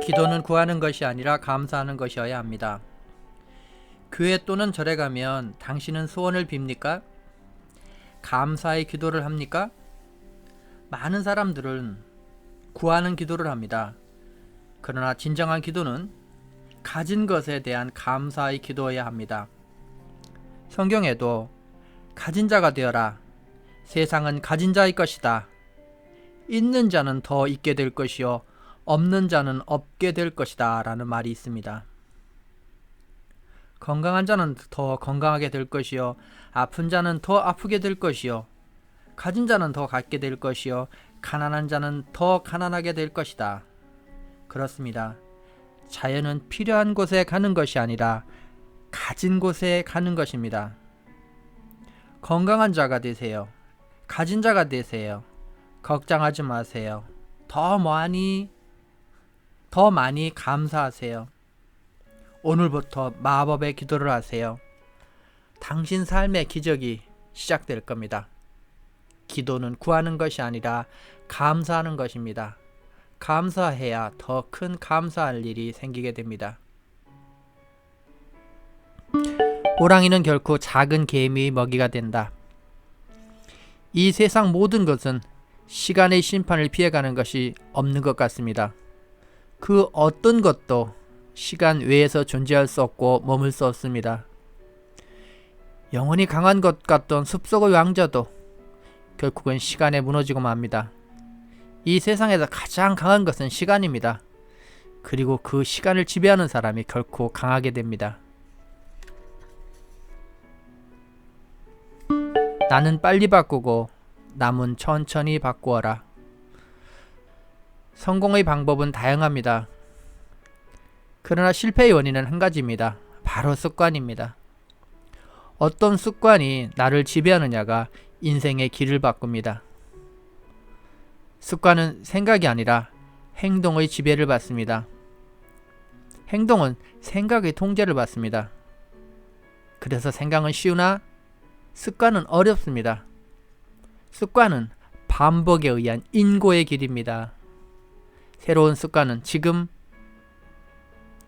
기도는 구하는 것이 아니라 감사하는 것이어야 합니다. 교회 또는 절에 가면 당신은 소원을 빕니까? 감사의 기도를 합니까? 많은 사람들은 구하는 기도를 합니다. 그러나 진정한 기도는 가진 것에 대한 감사의 기도여야 합니다. 성경에도 가진 자가 되어라. 세상은 가진 자의 것이다. 있는 자는 더 있게 될 것이요 없는 자는 없게 될 것이다 라는 말이 있습니다. 건강한 자는 더 건강하게 될 것이요 아픈 자는 더 아프게 될 것이요 가진 자는 더 갖게 될 것이요 가난한 자는 더 가난하게 될 것이다. 그렇습니다. 자연은 필요한 곳에 가는 것이 아니라 가진 곳에 가는 것입니다. 건강한 자가 되세요. 가진 자가 되세요. 걱정하지 마세요. 더 많이 감사하세요. 오늘부터 마법의 기도를 하세요. 당신 삶의 기적이 시작될 겁니다. 기도는 구하는 것이 아니라 감사하는 것입니다. 감사해야 더 큰 감사할 일이 생기게 됩니다. 호랑이는 결코 작은 개미의 먹이가 된다. 이 세상 모든 것은 시간의 심판을 피해가는 것이 없는 것 같습니다. 그 어떤 것도 시간 외에서 존재할 수 없고 머물 수 없습니다. 영원히 강한 것 같던 숲속의 왕자도 결국은 시간에 무너지고 맙니다. 이 세상에서 가장 강한 것은 시간입니다. 그리고 그 시간을 지배하는 사람이 결코 강하게 됩니다. 나는 빨리 바꾸고 남은 천천히 바꾸어라. 성공의 방법은 다양합니다. 그러나 실패의 원인은 한 가지입니다. 바로 습관입니다. 어떤 습관이 나를 지배하느냐가 인생의 길을 바꿉니다. 습관은 생각이 아니라 행동의 지배를 받습니다. 행동은 생각의 통제를 받습니다. 그래서 생각은 쉬우나 습관은 어렵습니다. 습관은 반복에 의한 인고의 길입니다. 새로운 습관은 지금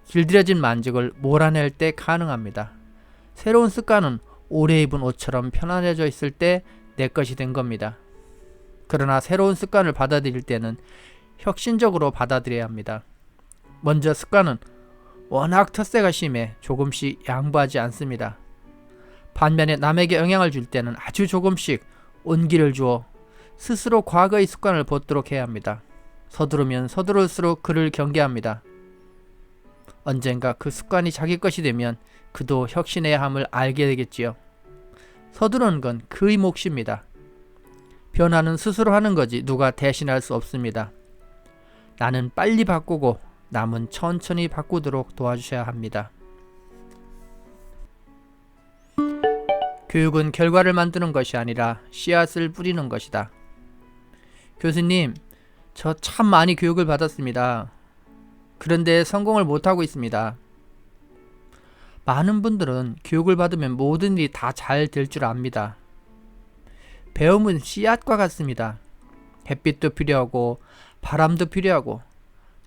길들여진 만족을 몰아낼 때 가능합니다. 새로운 습관은 오래 입은 옷처럼 편안해져 있을 때 내 것이 된 겁니다. 그러나 새로운 습관을 받아들일 때는 혁신적으로 받아들여야 합니다. 먼저 습관은 워낙 텃세가 심해 조금씩 양보하지 않습니다. 반면에 남에게 영향을 줄 때는 아주 조금씩 온기를 주어 스스로 과거의 습관을 벗도록 해야 합니다. 서두르면 서두를수록 그를 경계합니다. 언젠가 그 습관이 자기 것이 되면 그도 혁신해야 함을 알게 되겠지요. 서두르는 건 그의 몫입니다. 변화는 스스로 하는 거지 누가 대신할 수 없습니다. 나는 빨리 바꾸고 남은 천천히 바꾸도록 도와주셔야 합니다. 교육은 결과를 만드는 것이 아니라 씨앗을 뿌리는 것이다. 교수님, 저 참 많이 교육을 받았습니다. 그런데 성공을 못하고 있습니다. 많은 분들은 교육을 받으면 모든 일이 다 잘 될 줄 압니다. 배움은 씨앗과 같습니다. 햇빛도 필요하고 바람도 필요하고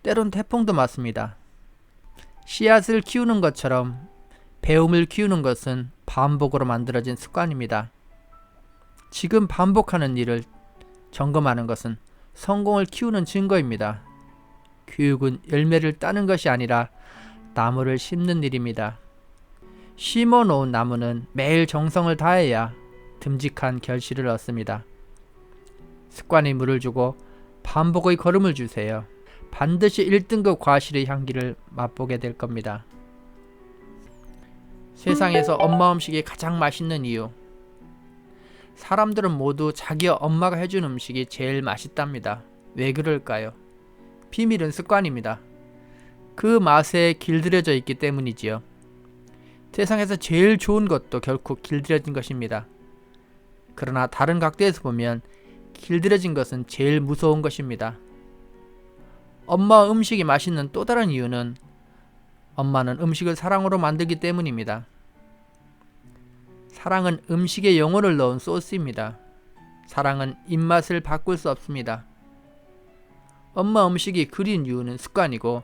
때론 태풍도 맞습니다. 씨앗을 키우는 것처럼 배움을 키우는 것은 반복으로 만들어진 습관입니다. 지금 반복하는 일을 점검하는 것은 성공을 키우는 증거입니다. 교육은 열매를 따는 것이 아니라 나무를 심는 일입니다. 심어놓은 나무는 매일 정성을 다해야 듬직한 결실을 얻습니다. 습관에 물을 주고 반복의 걸음을 주세요. 반드시 1등급 과실의 향기를 맛보게 될 겁니다. 세상에서 엄마 음식이 가장 맛있는 이유. 사람들은 모두 자기 엄마가 해준 음식이 제일 맛있답니다. 왜 그럴까요? 비밀은 습관입니다. 그 맛에 길들여져 있기 때문이지요. 세상에서 제일 좋은 것도 결국 길들여진 것입니다. 그러나 다른 각도에서 보면 길들여진 것은 제일 무서운 것입니다. 엄마 음식이 맛있는 또 다른 이유는 엄마는 음식을 사랑으로 만들기 때문입니다. 사랑은 음식에 영혼을 넣은 소스입니다. 사랑은 입맛을 바꿀 수 없습니다. 엄마 음식이 그리운 이유는 습관이고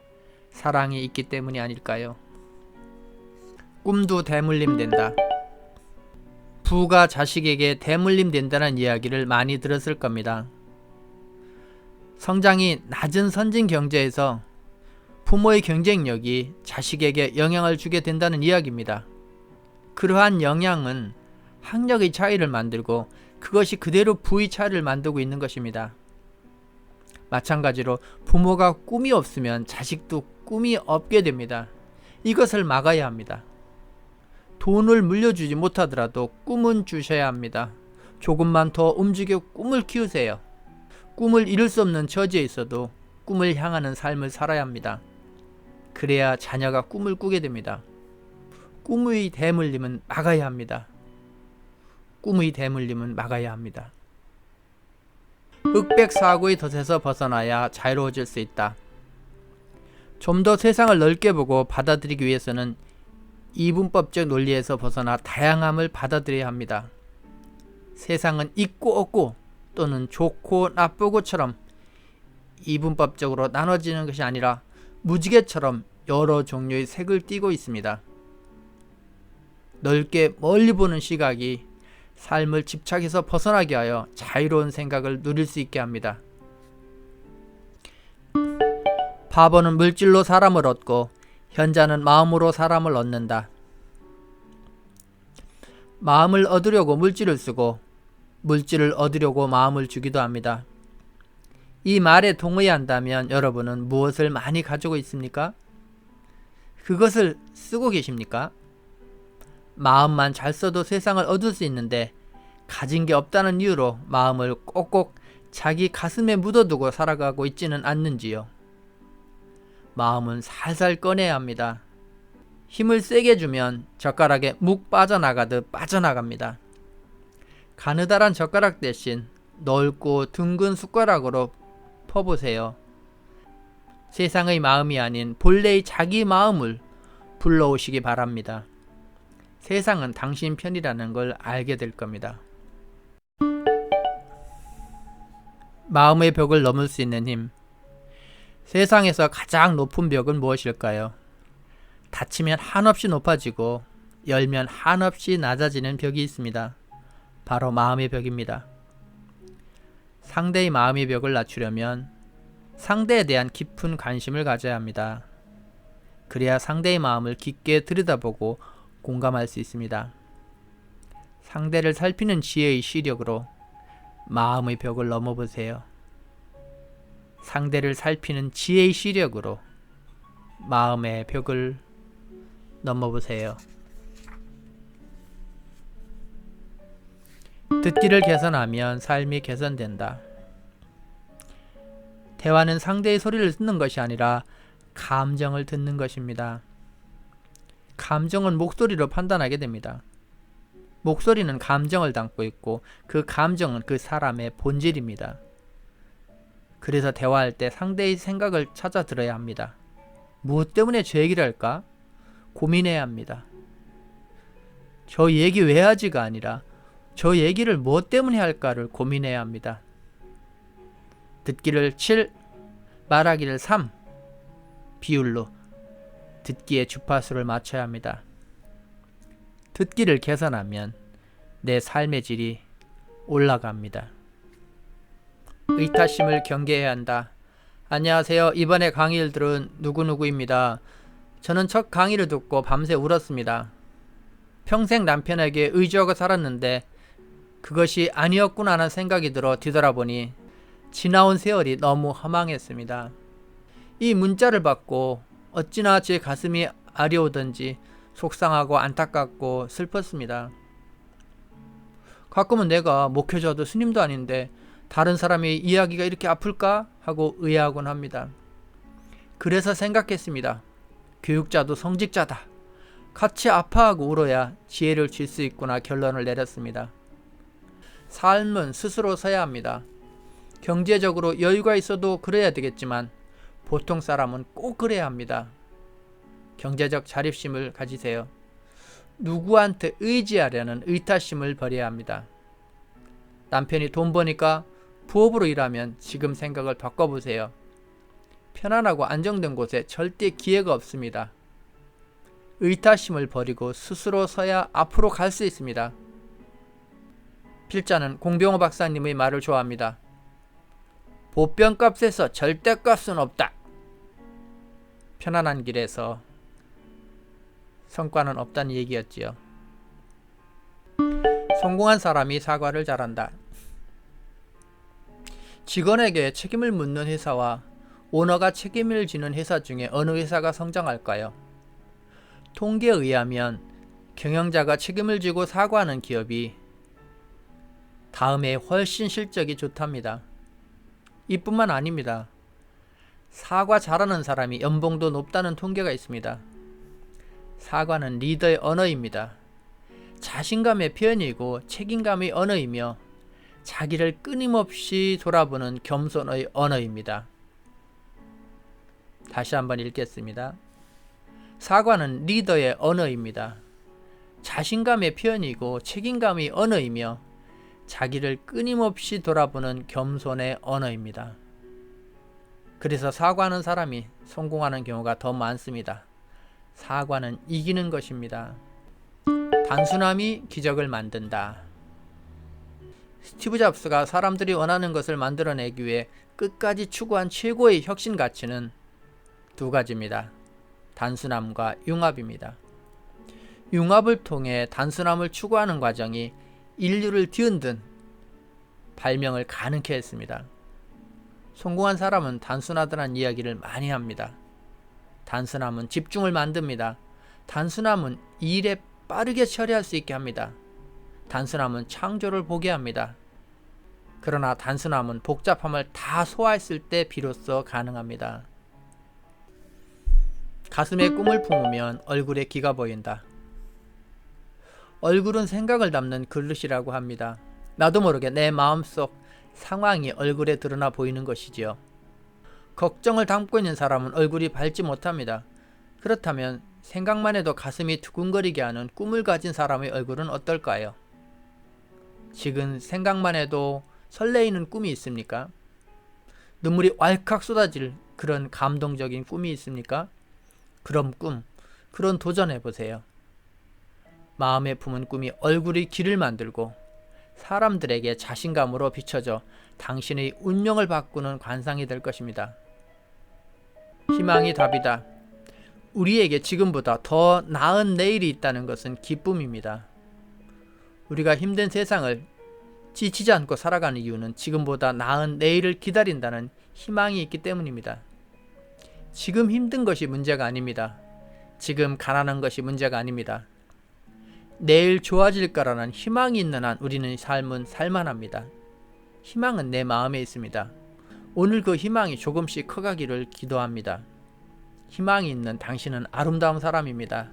사랑이 있기 때문이 아닐까요? 꿈도 대물림 된다. 부가 자식에게 대물림 된다는 이야기를 많이 들었을 겁니다. 성장이 낮은 선진 경제에서 부모의 경쟁력이 자식에게 영향을 주게 된다는 이야기입니다. 그러한 영향은 학력의 차이를 만들고 그것이 그대로 부의 차이를 만들고 있는 것입니다. 마찬가지로 부모가 꿈이 없으면 자식도 꿈이 없게 됩니다. 이것을 막아야 합니다. 돈을 물려주지 못하더라도 꿈은 주셔야 합니다. 조금만 더 움직여 꿈을 키우세요. 꿈을 이룰 수 없는 처지에 있어도 꿈을 향하는 삶을 살아야 합니다. 그래야 자녀가 꿈을 꾸게 됩니다. 꿈의 대물림은 막아야 합니다. 꿈의 대물림은 막아야 합니다. 흑백 사고의 덫에서 벗어나야 자유로워질 수 있다. 좀 더 세상을 넓게 보고 받아들이기 위해서는 이분법적 논리에서 벗어나 다양함을 받아들여야 합니다. 세상은 있고 없고 또는 좋고 나쁘고처럼 이분법적으로 나눠지는 것이 아니라 무지개처럼 여러 종류의 색을 띠고 있습니다. 넓게 멀리 보는 시각이 삶을 집착해서 벗어나게 하여 자유로운 생각을 누릴 수 있게 합니다. 바보는 물질로 사람을 얻고 현자는 마음으로 사람을 얻는다. 마음을 얻으려고 물질을 쓰고 물질을 얻으려고 마음을 주기도 합니다. 이 말에 동의한다면 여러분은 무엇을 많이 가지고 있습니까? 그것을 쓰고 계십니까? 마음만 잘 써도 세상을 얻을 수 있는데 가진 게 없다는 이유로 마음을 꼭꼭 자기 가슴에 묻어두고 살아가고 있지는 않는지요? 마음은 살살 꺼내야 합니다. 힘을 세게 주면 젓가락에 묵 빠져나가듯 빠져나갑니다. 가느다란 젓가락 대신 넓고 둥근 숟가락으로 퍼보세요. 세상의 마음이 아닌 본래의 자기 마음을 불러오시기 바랍니다. 세상은 당신 편이라는 걸 알게 될 겁니다. 마음의 벽을 넘을 수 있는 힘. 세상에서 가장 높은 벽은 무엇일까요? 닫히면 한없이 높아지고 열면 한없이 낮아지는 벽이 있습니다. 바로 마음의 벽입니다. 상대의 마음의 벽을 낮추려면 상대에 대한 깊은 관심을 가져야 합니다. 그래야 상대의 마음을 깊게 들여다보고 공감할 수 있습니다. 상대를 살피는 지혜의 시력으로 마음의 벽을 넘어보세요. 상대를 살피는 지혜의 시력으로 마음의 벽을 넘어보세요. 듣기를 개선하면 삶이 개선된다. 대화는 상대의 소리를 듣는 것이 아니라 감정을 듣는 것입니다. 감정은 목소리로 판단하게 됩니다. 목소리는 감정을 담고 있고 그 감정은 그 사람의 본질입니다. 그래서 대화할 때 상대의 생각을 찾아 들어야 합니다. 무엇 때문에 저 얘기를 할까? 고민해야 합니다. 저 얘기 왜 하지가 아니라 저 얘기를 무엇 때문에 할까를 고민해야 합니다. 듣기를 7, 말하기를 3 비율로 듣기의 주파수를 맞춰야 합니다. 듣기를 개선하면 내 삶의 질이 올라갑니다. 의타심을 경계해야 한다. 안녕하세요. 이번에 강의를 들은 누구누구입니다. 저는 첫 강의를 듣고 밤새 울었습니다. 평생 남편에게 의지하고 살았는데 그것이 아니었구나 하는 생각이 들어 뒤돌아보니 지나온 세월이 너무 허망했습니다. 이 문자를 받고 어찌나 제 가슴이 아려오던지 속상하고 안타깝고 슬펐습니다. 가끔은 내가 목회자도 스님도 아닌데 다른 사람의 이야기가 이렇게 아플까 하고 의아하곤 합니다. 그래서 생각했습니다. 교육자도 성직자다. 같이 아파하고 울어야 지혜를 줄 수 있구나 결론을 내렸습니다. 삶은 스스로 서야 합니다. 경제적으로 여유가 있어도 그래야 되겠지만 보통 사람은 꼭 그래야 합니다. 경제적 자립심을 가지세요. 누구한테 의지하려는 의타심을 버려야 합니다. 남편이 돈 버니까 부업으로 일하면 지금 생각을 바꿔보세요. 편안하고 안정된 곳에 절대 기회가 없습니다. 의타심을 버리고 스스로 서야 앞으로 갈 수 있습니다. 필자는 공병호 박사님의 말을 좋아합니다. 보병값에서 절대값은 없다. 편안한 길에서 성과는 없다는 얘기였지요. 성공한 사람이 사과를 잘한다. 직원에게 책임을 묻는 회사와 오너가 책임을 지는 회사 중에 어느 회사가 성장할까요? 통계에 의하면 경영자가 책임을 지고 사과하는 기업이 다음에 훨씬 실적이 좋답니다. 이뿐만 아닙니다. 사과 잘하는 사람이 연봉도 높다는 통계가 있습니다. 사과는 리더의 언어입니다. 자신감의 표현이고 책임감의 언어이며 자기를 끊임없이 돌아보는 겸손의 언어입니다. 다시 한번 읽겠습니다. 사과는 리더의 언어입니다. 자신감의 표현이고 책임감의 언어이며 자기를 끊임없이 돌아보는 겸손의 언어입니다. 그래서 사과하는 사람이 성공하는 경우가 더 많습니다. 사과는 이기는 것입니다. 단순함이 기적을 만든다. 스티브 잡스가 사람들이 원하는 것을 만들어내기 위해 끝까지 추구한 최고의 혁신 가치는 두 가지입니다. 단순함과 융합입니다. 융합을 통해 단순함을 추구하는 과정이 인류를 뒤흔든 발명을 가능케 했습니다. 성공한 사람은 단순하다는 이야기를 많이 합니다. 단순함은 집중을 만듭니다. 단순함은 일에 빠르게 처리할 수 있게 합니다. 단순함은 창조를 보게 합니다. 그러나 단순함은 복잡함을 다 소화했을 때 비로소 가능합니다. 가슴에 꿈을 품으면 얼굴에 기가 보인다. 얼굴은 생각을 담는 그릇이라고 합니다. 나도 모르게 내 마음속 상황이 얼굴에 드러나 보이는 것이지요. 걱정을 담고 있는 사람은 얼굴이 밝지 못합니다. 그렇다면 생각만 해도 가슴이 두근거리게 하는 꿈을 가진 사람의 얼굴은 어떨까요? 지금 생각만 해도 설레이는 꿈이 있습니까? 눈물이 왈칵 쏟아질 그런 감동적인 꿈이 있습니까? 그런 꿈, 그런 도전해보세요. 마음에 품은 꿈이 얼굴의 길을 만들고 사람들에게 자신감으로 비춰져 당신의 운명을 바꾸는 관상이 될 것입니다. 희망이 답이다. 우리에게 지금보다 더 나은 내일이 있다는 것은 기쁨입니다. 우리가 힘든 세상을 지치지 않고 살아가는 이유는 지금보다 나은 내일을 기다린다는 희망이 있기 때문입니다. 지금 힘든 것이 문제가 아닙니다. 지금 가난한 것이 문제가 아닙니다. 내일 좋아질 거라는 희망이 있는 한 우리는 삶은 살만합니다. 희망은 내 마음에 있습니다. 오늘 그 희망이 조금씩 커가기를 기도합니다. 희망이 있는 당신은 아름다운 사람입니다.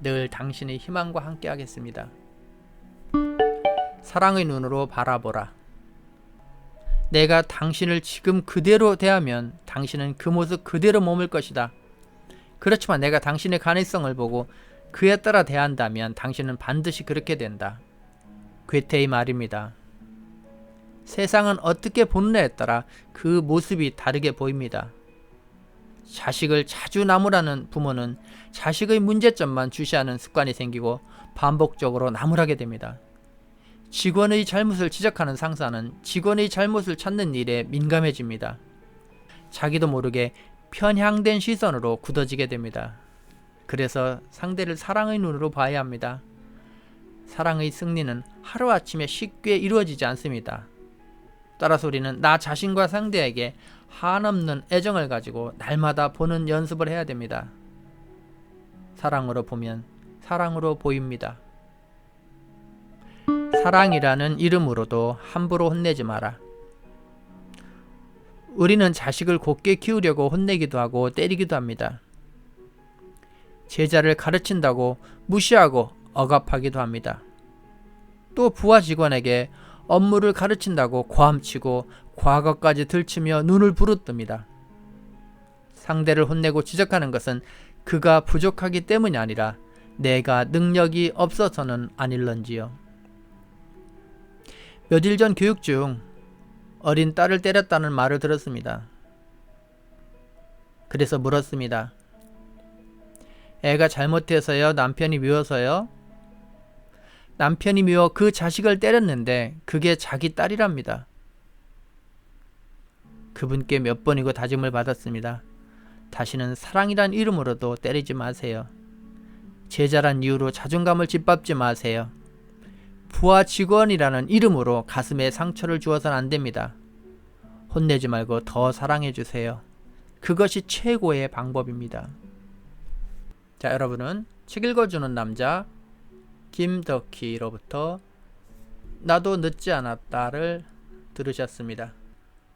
늘 당신의 희망과 함께 하겠습니다. 사랑의 눈으로 바라보라. 내가 당신을 지금 그대로 대하면 당신은 그 모습 그대로 머물 것이다. 그렇지만 내가 당신의 가능성을 보고 그에 따라 대한다면 당신은 반드시 그렇게 된다. 괴테의 말입니다. 세상은 어떻게 보느냐에 따라 그 모습이 다르게 보입니다. 자식을 자주 나무라는 부모는 자식의 문제점만 주시하는 습관이 생기고 반복적으로 나무라게 됩니다. 직원의 잘못을 지적하는 상사는 직원의 잘못을 찾는 일에 민감해집니다. 자기도 모르게 편향된 시선으로 굳어지게 됩니다. 그래서 상대를 사랑의 눈으로 봐야 합니다. 사랑의 승리는 하루아침에 쉽게 이루어지지 않습니다. 따라서 우리는 나 자신과 상대에게 한없는 애정을 가지고 날마다 보는 연습을 해야 됩니다. 사랑으로 보면 사랑으로 보입니다. 사랑이라는 이름으로도 함부로 혼내지 마라. 우리는 자식을 곱게 키우려고 혼내기도 하고 때리기도 합니다. 제자를 가르친다고 무시하고 억압하기도 합니다. 또 부하 직원에게 업무를 가르친다고 고함치고 과거까지 들추며 눈을 부릅뜨립니다. 상대를 혼내고 지적하는 것은 그가 부족하기 때문이 아니라 내가 능력이 없어서는 아닐런지요. 며칠 전 교육 중 어린 딸을 때렸다는 말을 들었습니다. 그래서 물었습니다. 애가 잘못해서요? 남편이 미워서요? 남편이 미워 그 자식을 때렸는데 그게 자기 딸이랍니다. 그분께 몇 번이고 다짐을 받았습니다. 다시는 사랑이란 이름으로도 때리지 마세요. 제자란 이유로 자존감을 짓밟지 마세요. 부하 직원이라는 이름으로 가슴에 상처를 주어서는 안 됩니다. 혼내지 말고 더 사랑해 주세요. 그것이 최고의 방법입니다. 자, 여러분은 책 읽어주는 남자 김덕희로부터 나도 늦지 않았다를 들으셨습니다.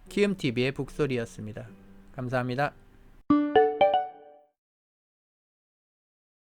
키움TV의 북소리였습니다. 감사합니다.